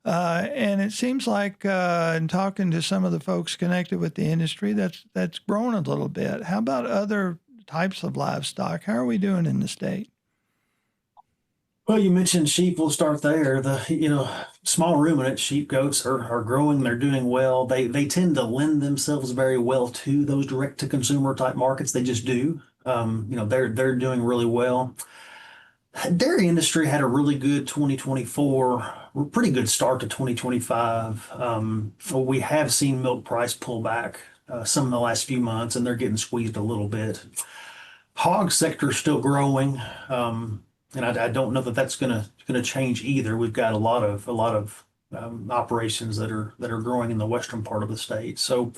S3: And it seems like in talking to some of the folks connected with the industry, that's grown a little bit. How about other types of livestock? How are we doing in the state?
S6: Well, you mentioned sheep. We'll start there. Small ruminant sheep, goats are growing. They're doing well. They tend to lend themselves very well to those direct to consumer type markets. They just do. They're doing really well. Dairy industry had a really good 2024, pretty good start to 2025. We have seen milk price pull back some in the last few months, and they're getting squeezed a little bit. Hog sector is still growing. And I don't know that that's going to change either. We've got a lot of operations that are growing in the western part of the state. So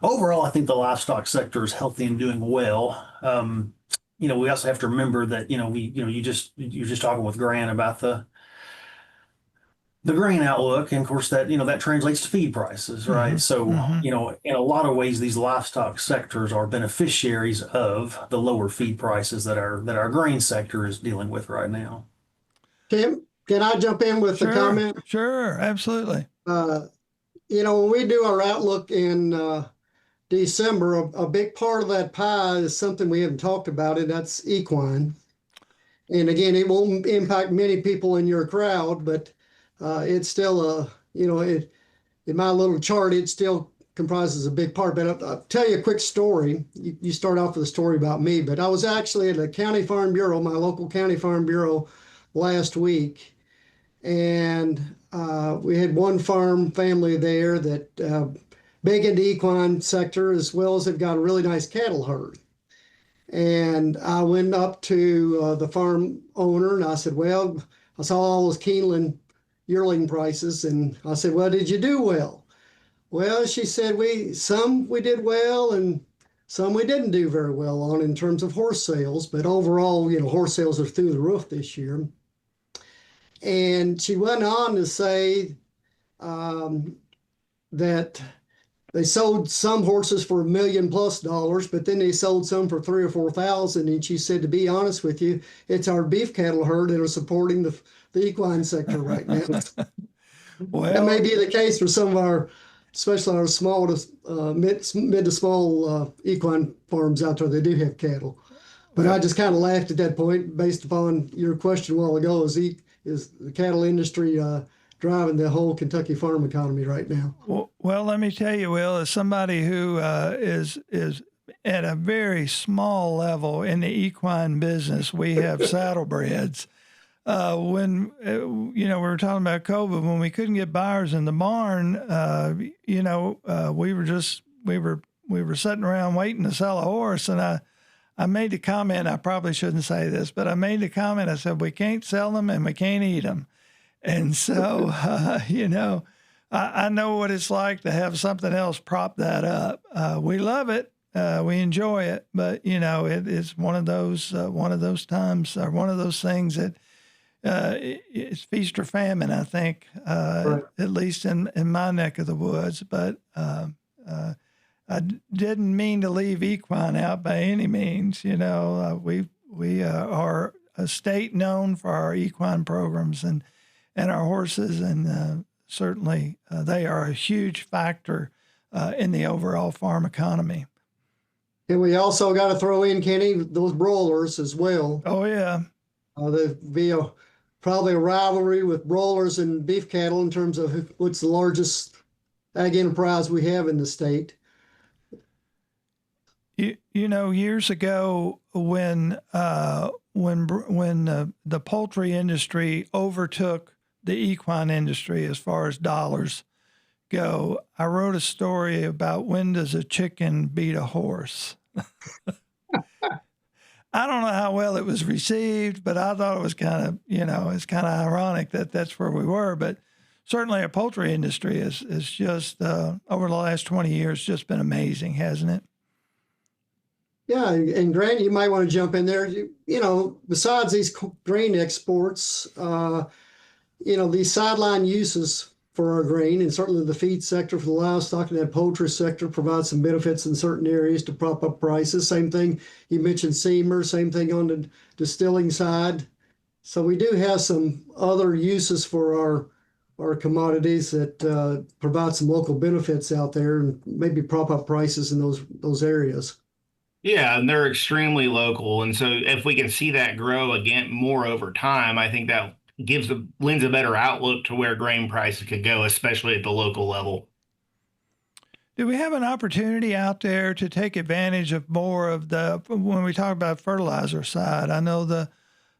S6: overall, I think the livestock sector is healthy and doing well. We also have to remember that you're just talking with Grant about the grain outlook, and of course that translates to feed prices, right? Mm-hmm. So mm-hmm. In a lot of ways, these livestock sectors are beneficiaries of the lower feed prices that our grain sector is dealing with right now.
S4: Tim, can I jump in with a comment?
S3: Sure, absolutely.
S4: When we do our outlook in December, a big part of that pie is something we haven't talked about, and that's equine. And again, it won't impact many people in your crowd, but it's still in my little chart, it still comprises a big part. But I'll tell you a quick story. You start off with a story about me, but I was actually at the county farm bureau, my local county farm bureau, last week. And we had one farm family there that big into equine sector, as well as they've got a really nice cattle herd. And I went up to the farm owner and I said, well, I saw all those Keeneland yearling prices. And I said, well, did you do well? Well, she said, some we did well and some we didn't do very well on in terms of horse sales. But overall, horse sales are through the roof this year. And she went on to say that they sold some horses for $1 million plus, but then they sold some for $3,000 or $4,000. And she said, to be honest with you, it's our beef cattle herd that are supporting the equine sector right now. That may
S3: Well,
S4: be the case for some of our, especially our small to mid to small equine farms out there. They do have cattle, but I just kind of laughed at that point based upon your question a while ago. Is the cattle industry driving the whole Kentucky farm economy right now?
S3: well, let me tell you, Will, as somebody who is at a very small level in the equine business, we have saddlebreds. When we were talking about COVID, when we couldn't get buyers in the barn, we were sitting around waiting to sell a horse, and I made the comment. I probably shouldn't say this, but I made the comment. I said we can't sell them and we can't eat them, and so I know what it's like to have something else prop that up. We love it. We enjoy it, but it's one of those times, or one of those things that it's feast or famine, I think,
S4: Right.
S3: at least in my neck of the woods. But I didn't mean to leave equine out by any means. We are a state known for our equine programs and our horses, and certainly they are a huge factor in the overall farm economy.
S4: And we also got to throw in, Kenny, those broilers as well.
S3: Oh yeah.
S4: There'd be probably a rivalry with broilers and beef cattle in terms of what's the largest ag enterprise we have in the state.
S3: Years ago when the poultry industry overtook the equine industry as far as dollars go, I wrote a story about when does a chicken beat a horse. I don't know how well it was received, but I thought it was kind of, it's kind of ironic that that's where we were. But certainly our poultry industry is just, over the last 20 years, just been amazing, hasn't it?
S4: Yeah, and Grant, you might want to jump in there. Besides these grain exports, these sideline uses for our grain, and certainly the feed sector for the livestock and that poultry sector provides some benefits in certain areas to prop up prices. Same thing, you mentioned Seamer, same thing on the distilling side. So we do have some other uses for our commodities that provide some local benefits out there and maybe prop up prices in those areas.
S5: Yeah, and they're extremely local. And so if we can see that grow again more over time, I think that lends a better outlook to where grain prices could go, especially at the local level.
S3: Do we have an opportunity out there to take advantage of more of when we talk about fertilizer side? I know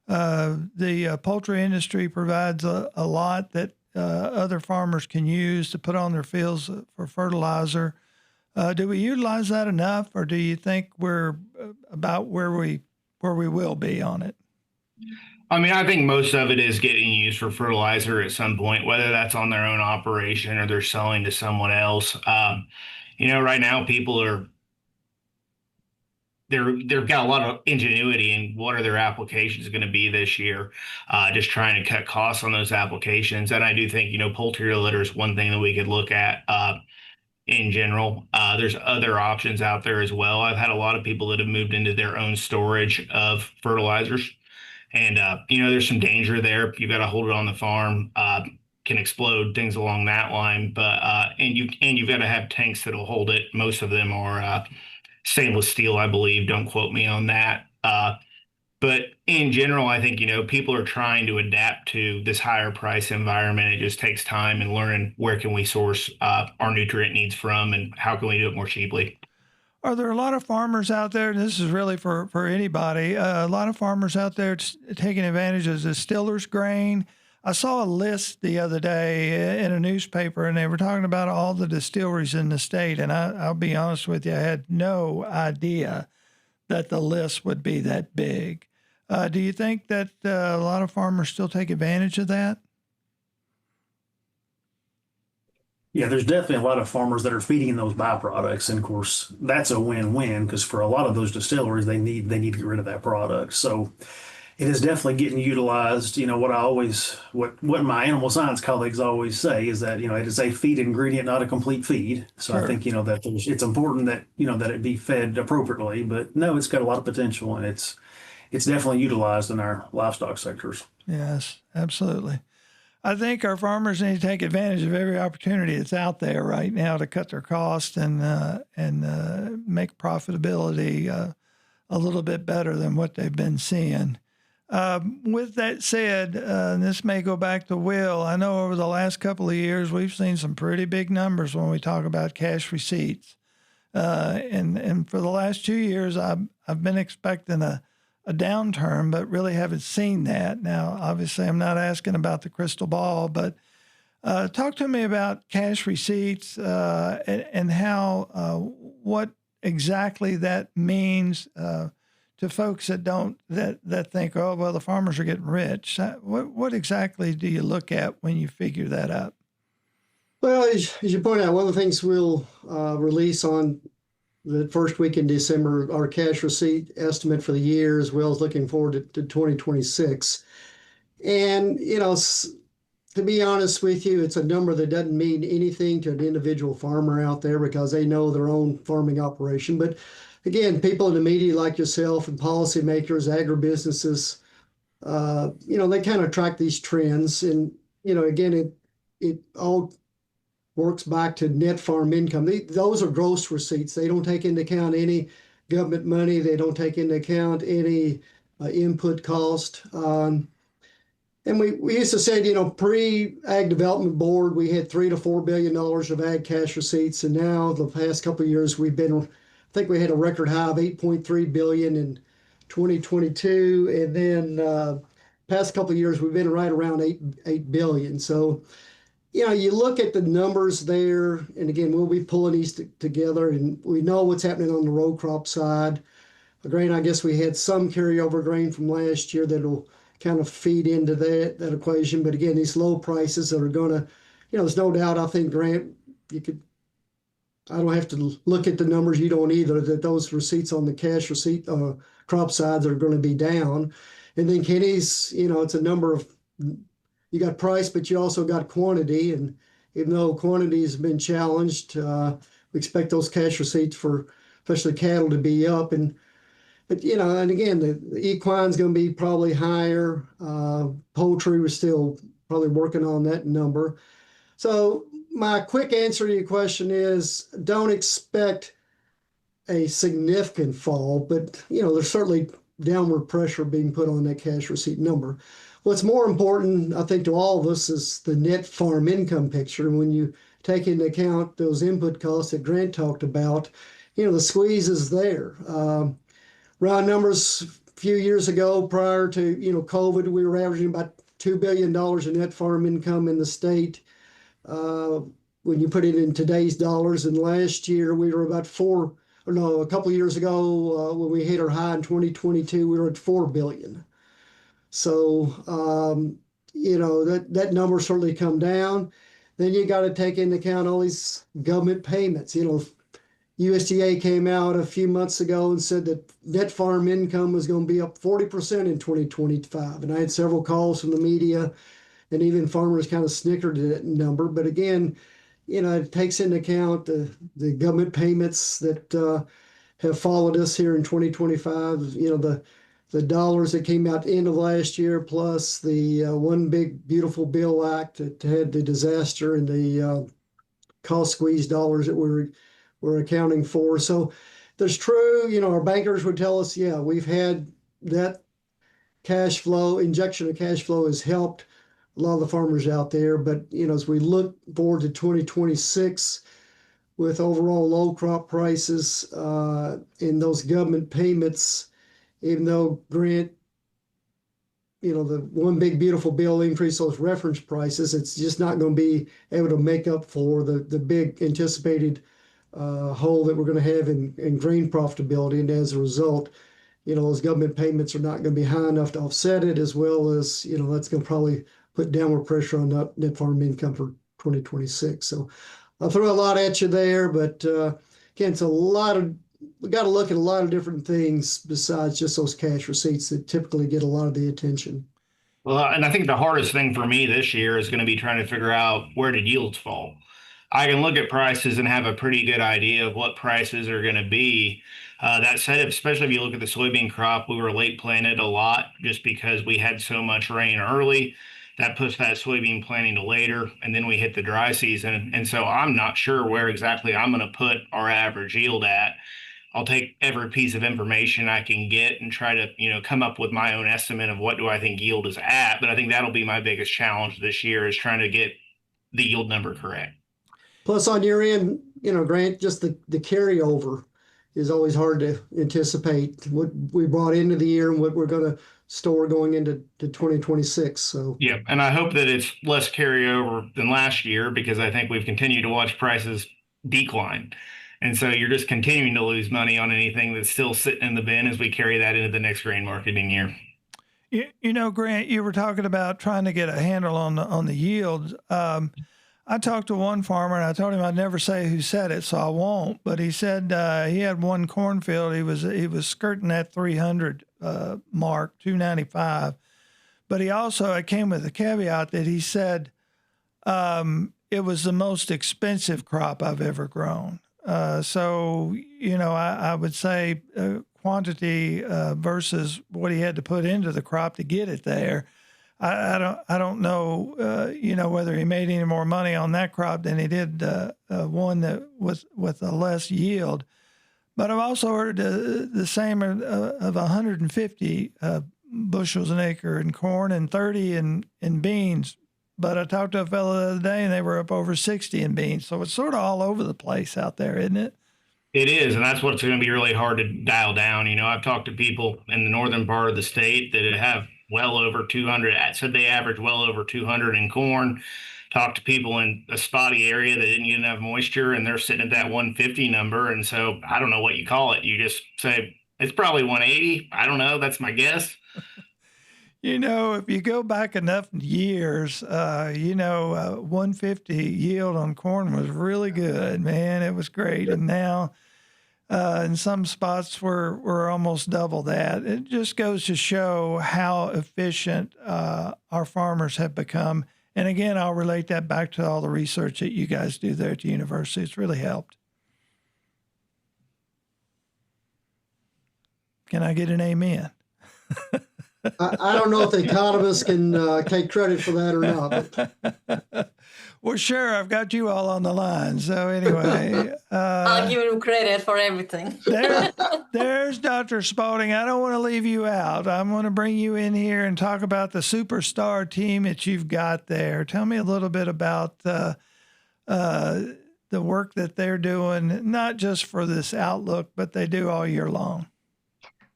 S3: the poultry industry provides a lot that other farmers can use to put on their fields for fertilizer. Do we utilize that enough, or do you think we're about where we will be on it?
S5: I mean, I think most of it is getting used for fertilizer at some point, whether that's on their own operation or they're selling to someone else. Right now they've got a lot of ingenuity in what are their applications going to be this year, just trying to cut costs on those applications. And I do think, poultry litter is one thing that we could look at in general. There's other options out there as well. I've had a lot of people that have moved into their own storage of fertilizers. And, there's some danger there. You've got to hold it on the farm, can explode, things along that line. But, you've got to have tanks that'll hold it. Most of them are stainless steel, I believe. Don't quote me on that. But in general, I think, people are trying to adapt to this higher price environment. It just takes time and learning where can we source our nutrient needs from and how can we do it more cheaply.
S3: Are there a lot of farmers out there, and this is really for anybody, a lot of farmers out there taking advantage of distillers grain? I saw a list the other day in a newspaper, and they were talking about all the distilleries in the state, and I'll be honest with you, I had no idea that the list would be that big. Do you think that a lot of farmers still take advantage of that?
S6: Yeah, there's definitely a lot of farmers that are feeding those byproducts, and of course that's a win-win because for a lot of those distilleries, they need to get rid of that product. So it is definitely getting utilized. What my animal science colleagues always say is that it is a feed ingredient, not a complete feed. So
S3: Sure.
S6: I think that it's important that that it be fed appropriately. But no, it's got a lot of potential, and it's definitely utilized in our livestock sectors.
S3: Yes, absolutely. I think our farmers need to take advantage of every opportunity that's out there right now to cut their costs and make profitability a little bit better than what they've been seeing. With that said, this may go back to Will. I know over the last couple of years we've seen some pretty big numbers when we talk about cash receipts. And for the last 2 years, I've been expecting a downturn, but really haven't seen that. Now, obviously, I'm not asking about the crystal ball, but talk to me about cash receipts and how what exactly that means to folks that think, oh, well, the farmers are getting rich. What exactly do you look at when you figure that up?
S4: Well, as you point out, one of the things we'll release on the first week in December, our cash receipt estimate for the year, as well as looking forward to 2026. And, to be honest with you, it's a number that doesn't mean anything to an individual farmer out there because they know their own farming operation. But again, people in the media like yourself and policymakers, agribusinesses, they kind of track these trends. And, again, it all works back to net farm income. Those are gross receipts. They don't take into account any government money. They don't take into account any input cost. And we used to say, pre-Ag Development Board, we had $3 to $4 billion of ag cash receipts. And now the past couple of years, I think we had a record high of $8.3 billion in 2022. And then past couple of years, we've been right around $8 billion. So, you look at the numbers there, and again, we'll be pulling these together, and we know what's happening on the row crop side. The grain, I guess we had some carryover grain from last year that'll kind of feed into that equation. But again, these low prices that are going to, there's no doubt, I think, Grant, I don't have to look at the numbers, you don't either, that those receipts on the cash receipt crop sides are going to be down. And then Kenny's, it's a number of, you got price, but you also got quantity. And even though quantity has been challenged, we expect those cash receipts for especially cattle to be up. But and again, the equine's going to be probably higher. Poultry, we're still probably working on that number. So my quick answer to your question is don't expect a significant fall, but there's certainly downward pressure being put on that cash receipt number. What's more important, I think, to all of us is the net farm income picture. And when you take into account those input costs that Grant talked about, the squeeze is there. Round numbers, a few years ago, prior to COVID, we were averaging about $2 billion in net farm income in the state. When you put it in today's dollars, and last year we were about a couple of years ago, when we hit our high in 2022, we were at $4 billion. So, that number certainly come down. Then you got to take into account all these government payments. USDA came out a few months ago and said that net farm income was going to be up 40% in 2025. And I had several calls from the media, and even farmers kind of snickered at that number. But again, it takes into account the government payments that have followed us here in 2025. The dollars that came out end of last year, plus the One Big Beautiful Bill Act that had the disaster and the cost squeeze dollars that we're accounting for. So there's true, our bankers would tell us, yeah, we've had that injection of cash flow has helped a lot of the farmers out there. But, as we look forward to 2026 with overall low crop prices and those government payments, even though Grant, the One Big Beautiful Bill increased those reference prices, it's just not going to be able to make up for the big anticipated hole that we're going to have in grain profitability. And as a result, those government payments are not going to be high enough to offset it, as well as, that's going to probably put downward pressure on net farm income for 2026. So I'll throw a lot at you there, but again, it's we got to look at a lot of different things besides just those cash receipts that typically get a lot of the attention.
S5: Well, and I think the hardest thing for me this year is going to be trying to figure out where did yields fall. I can look at prices and have a pretty good idea of what prices are going to be. That said, especially if you look at the soybean crop, we were late planted a lot just because we had so much rain early. that puts that soybean planting to later, and then we hit the dry season. And so I'm not sure where exactly I'm going to put our average yield at. I'll take every piece of information I can get and try to, come up with my own estimate of what do I think yield is at. But I think that'll be my biggest challenge this year, is trying to get the yield number correct.
S4: Plus, on your end, Grant, just the carryover is always hard to anticipate, what we brought into the year and what we're going to store going into 2026. So
S5: yeah, and I hope that it's less carryover than last year, because I think we've continued to watch prices decline. And so you're just continuing to lose money on anything that's still sitting in the bin as we carry that into the next grain marketing year.
S3: Grant, you were talking about trying to get a handle on the yields. I talked to one farmer, and I told him I'd never say who said it, so I won't. But he said he had one cornfield. He was skirting that 300 mark, 295. But it came with a caveat that he said it was the most expensive crop I've ever grown. So I would say quantity versus what he had to put into the crop to get it there. I don't know, whether he made any more money on that crop than he did one that was with a less yield. But I've also heard the same of 150 bushels an acre in corn and 30 in beans. But I talked to a fellow the other day, and they were up over 60 in beans. So it's sort of all over the place out there, isn't it?
S5: It is, and that's what's going to be really hard to dial down. I've talked to people in the northern part of the state that have well over 200. Said they average well over 200 in corn. Talked to people in a spotty area that didn't get enough moisture, and they're sitting at that 150 number. And so I don't know what you call it. You just say it's probably 180. I don't know. That's my guess.
S3: If you go back enough years, 150 yield on corn was really good, man. It was great. And now in some spots we're almost double that. It just goes to show how efficient our farmers have become. And again, I'll relate that back to all the research that you guys do there at the university. It's really helped. Can I get an amen?
S4: I don't know if the economists can take credit for that or not. But.
S3: Well, sure. I've got you all on the line. So anyway.
S7: I'll give him credit for everything.
S3: There's Dr. Spalding. I don't want to leave you out. I'm going to bring you in here and talk about the superstar team that you've got there. Tell me a little bit about the work that they're doing, not just for this outlook, but they do all year long.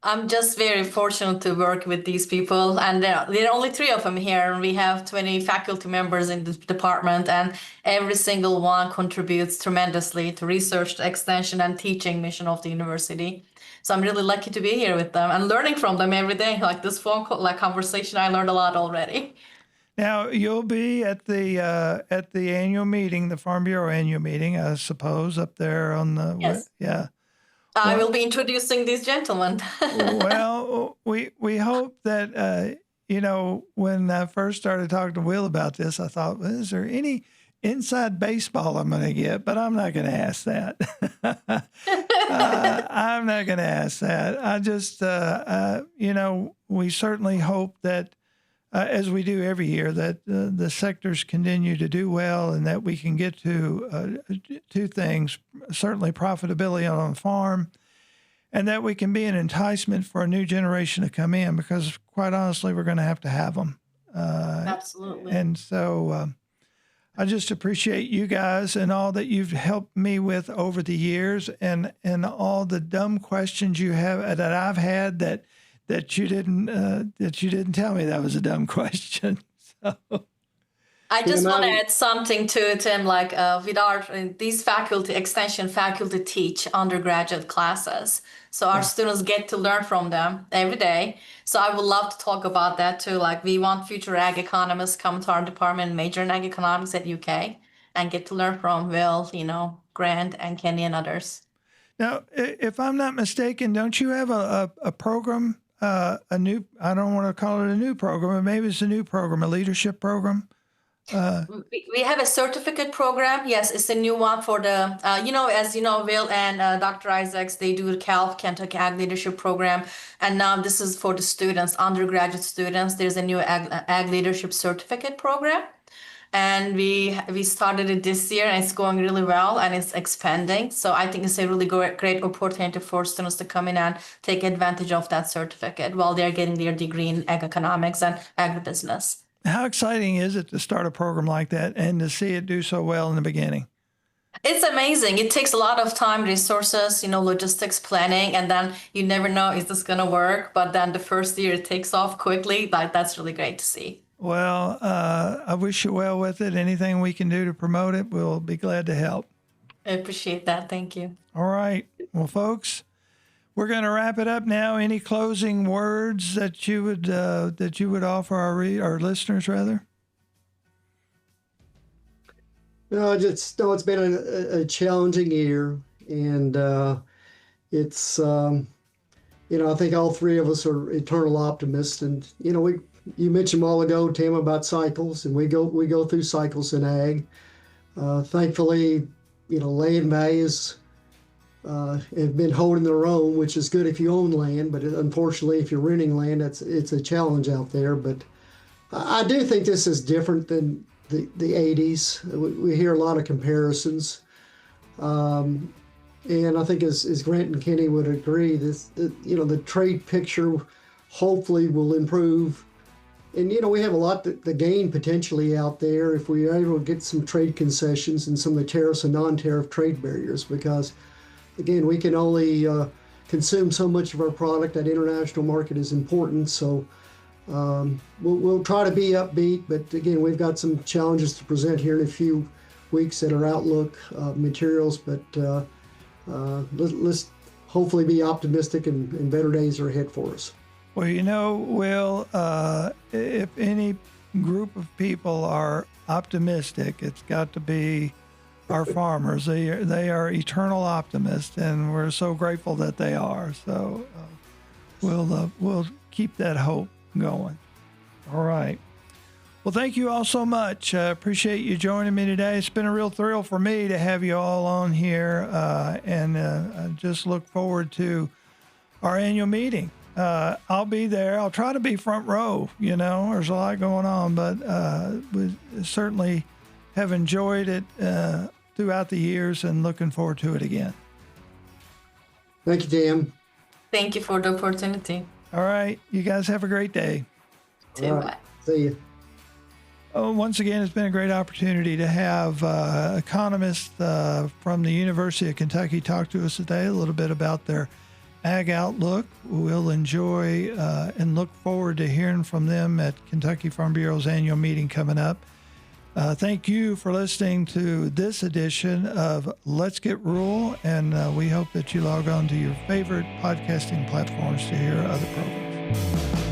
S7: I'm just very fortunate to work with these people, and there are only 3 of them here. We have 20 faculty members in the department, and every single one contributes tremendously to research, extension, and teaching mission of the university. So I'm really lucky to be here with them and learning from them every day. Like this phone call, conversation, I learned a lot already.
S3: Now you'll be at the annual meeting, the Farm Bureau annual meeting, I suppose, up there on the
S7: yes.
S3: Yeah.
S7: I will be introducing these gentlemen.
S3: Well, we hope that, when I first started talking to Will about this, I thought, well, is there any inside baseball I'm going to get? But I'm not going to ask that. I'm not going to ask that. I just, we certainly hope that, as we do every year, that the sectors continue to do well and that we can get to 2 things, certainly profitability on the farm, and that we can be an enticement for a new generation to come in, because quite honestly, we're going to have them.
S7: Absolutely.
S3: And so I just appreciate you guys and all that you've helped me with over the years, and all the dumb questions you have that I've had that you didn't tell me that was a dumb question. So.
S7: I just want to add something to it, Tim. These extension faculty teach undergraduate classes, so our students get to learn from them every day. So I would love to talk about that too. We want future ag economists come to our department, major in ag economics at UK, and get to learn from Will, Grant and Kenny and others.
S3: Now, if I'm not mistaken, don't you have a program? I don't want to call it a new program, but maybe it's a new program, a leadership program.
S7: We have a certificate program. Yes, it's a new one for the, as you know, Will and Dr. Isaacs, they do the Kentucky Ag Leadership Program. And now this is for the students, undergraduate students. There's a new Ag Leadership Certificate Program. And we started it this year, and it's going really well, and it's expanding. So I think it's a really great opportunity for students to come in and take advantage of that certificate while they're getting their degree in ag economics and agribusiness.
S3: How exciting is it to start a program like that and to see it do so well in the beginning?
S7: It's amazing. It takes a lot of time, resources, logistics, planning, and then you never know, is this going to work? But then the first year it takes off quickly. That's really great to see.
S3: Well, I wish you well with it. Anything we can do to promote it, we'll be glad to help.
S7: I appreciate that. Thank you.
S3: All right. Well, folks, we're going to wrap it up now. Any closing words that you would offer our listeners, rather?
S4: No, it's been a challenging year, and it's I think all three of us are eternal optimists, and you mentioned a while ago, Tim, about cycles, and we go through cycles in ag. Thankfully, land values have been holding their own, which is good if you own land, but unfortunately, if you're renting land, it's a challenge out there. But I do think this is different than the 80s. We hear a lot of comparisons. And I think as Grant and Kenny would agree, the trade picture hopefully will improve. And, we have a lot to gain potentially out there if we are able to get some trade concessions and some of the tariffs and non-tariff trade barriers, because, again, we can only consume so much of our product. That international market is important. So we'll try to be upbeat. But, again, we've got some challenges to present here in a few weeks at our Outlook materials. But let's hopefully be optimistic, and better days are ahead for us.
S3: Well, Will, if any group of people are optimistic, it's got to be our farmers. They are eternal optimists, and we're so grateful that they are. So we'll keep that hope going. All right. Well, thank you all so much. I appreciate you joining me today. It's been a real thrill for me to have you all on here, and I just look forward to our annual meeting. I'll be there. I'll try to be front row. There's a lot going on, but we certainly have enjoyed it throughout the years and looking forward to it again.
S4: Thank you, Dan.
S7: Thank you for the opportunity.
S3: All right. You guys have a great day.
S7: Bye.
S4: See you.
S3: Once again, it's been a great opportunity to have economists from the University of Kentucky talk to us today a little bit about their Ag Outlook. We'll enjoy and look forward to hearing from them at Kentucky Farm Bureau's annual meeting coming up. Thank you for listening to this edition of Let's Get Rural, and we hope that you log on to your favorite podcasting platforms to hear other programs.